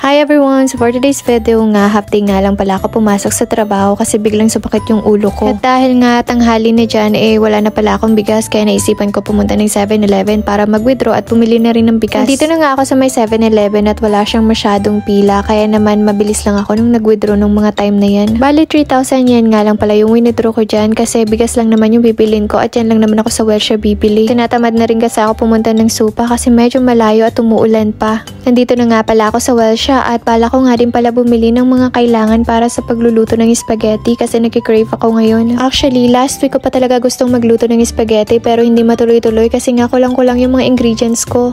Hi everyone! So for today's video nga, hapting nga lang pala ako pumasok sa trabaho kasi biglang sumakit yung ulo ko. At dahil nga tanghali na dyan, wala na pala akong bigas kaya naisipan ko pumunta ng 7-Eleven para mag-withdraw at pumili na rin ng bigas. Dito na nga ako sa may 7-Eleven at wala siyang masyadong pila kaya naman mabilis lang ako nung nag-withdraw nung mga time na yan. Bali 3,000 yen nga lang pala yung withdraw ko dyan kasi bigas lang naman yung bibilin ko at yan lang naman ako sa Welcia bibili. Tinatamad na rin kasi ako pumunta ng Supa kasi medyo malayo at umuulan pa. Nandito na nga pala ako sa Welcia at bala ko nga din pala bumili ng mga kailangan para sa pagluluto ng spaghetti kasi nagki-crave ako ngayon. Actually, last week ko pa talaga gustong magluto ng spaghetti pero hindi matuloy-tuloy kasi nga kulang-kulang yung mga ingredients ko.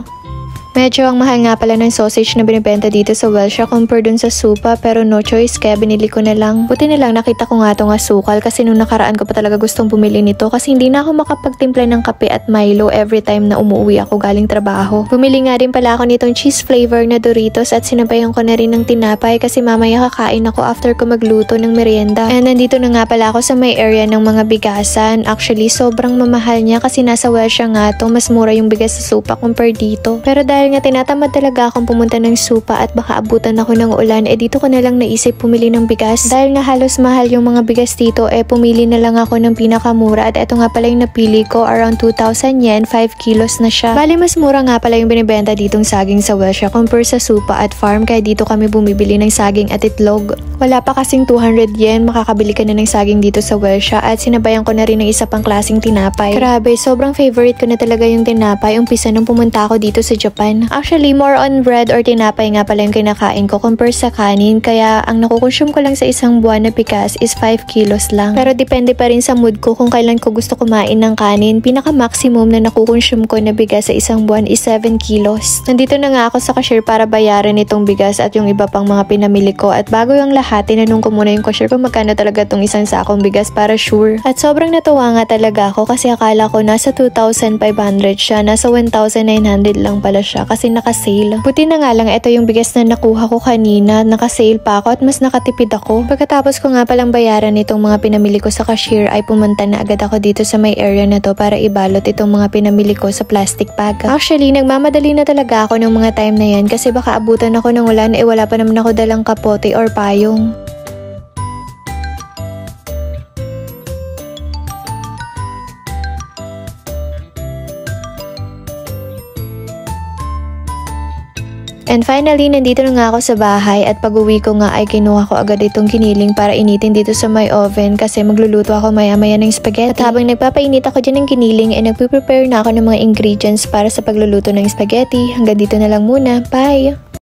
Medyo ang mahal nga pala ng sausage na binibenta dito sa Welcia compare dun sa Supa pero no choice kaya binili ko na lang. Buti na lang nakita ko nga itong asukal kasi nung nakaraan ko pa talaga gustong bumili nito kasi hindi na ako makapagtimpla ng kape at Milo every time na umuwi ako galing trabaho. Bumili nga din pala ako nitong cheese flavor na Doritos at sinabayan ko na rin ng tinapay kasi mamaya kakain ako after ko magluto ng merienda. And nandito na nga pala ako sa may area ng mga bigasan. Actually, sobrang mamahal niya kasi nasa Welcia nga to, mas mura yung bigas sa Supa compare dito. Pero dahil nga tinatamad talaga akong pumunta ng Supa at baka abutan ako ng ulan, dito ko na lang naisip pumili ng bigas. Dahil nga halos mahal yung mga bigas dito, pumili na lang ako ng pinakamura at eto nga pala yung napili ko, around 2,000 yen, 5 kilos na siya. Bali mas mura nga pala yung binibenta ditong saging sa Welcia compare sa Supa at farm kaya dito kami bumibili ng saging at itlog. Wala pa kasing 200 yen, makakabili ka na ng saging dito sa Welcia at sinabayan ko na rin ng isa pang klaseng tinapay. Grabe, sobrang favorite ko na talaga yung tinapay umpisa nung pumunta ako dito sa Japan. Actually, more on bread or tinapay nga pala yung kinakain ko compare sa kanin kaya ang nakukonsume ko lang sa isang buwan na bigas is 5 kilos lang. Pero depende pa rin sa mood ko kung kailan ko gusto kumain ng kanin. Pinaka-maximum na nakukonsume ko na bigas sa isang buwan is 7 kilos. Nandito na nga ako sa cashier para bayaran itong bigas at yung iba pang mga pinamili ko at bago yung lahat, tinanong ko muna yung cashier kung magkano talaga itong isang sakong bigas para sure. At sobrang natuwa nga talaga ako kasi akala ko nasa 2,500 siya, nasa 1,900 lang pala siya kasi naka-sale. Buti na nga lang ito yung bigas na nakuha ko kanina, naka-sale pa ako at mas nakatipid ako. Pagkatapos ko nga palang bayaran itong mga pinamili ko sa cashier ay pumunta na agad ako dito sa may area na to para ibalot itong mga pinamili ko sa plastic bag. Actually, nagmamadali na talaga ako ng mga time na yan kasi baka abutan ako ng ulan wala pa naman ako dalang kapote or payong. And finally, nandito na nga ako sa bahay at pag-uwi ko nga ay kinuha ko agad itong giniling para initin dito sa my oven kasi magluluto ako maya-maya ng spaghetti. At habang nagpapainit ako dyan ng giniling nagpe-prepare na ako ng mga ingredients para sa pagluluto ng spaghetti. Hanggang dito na lang muna. Bye!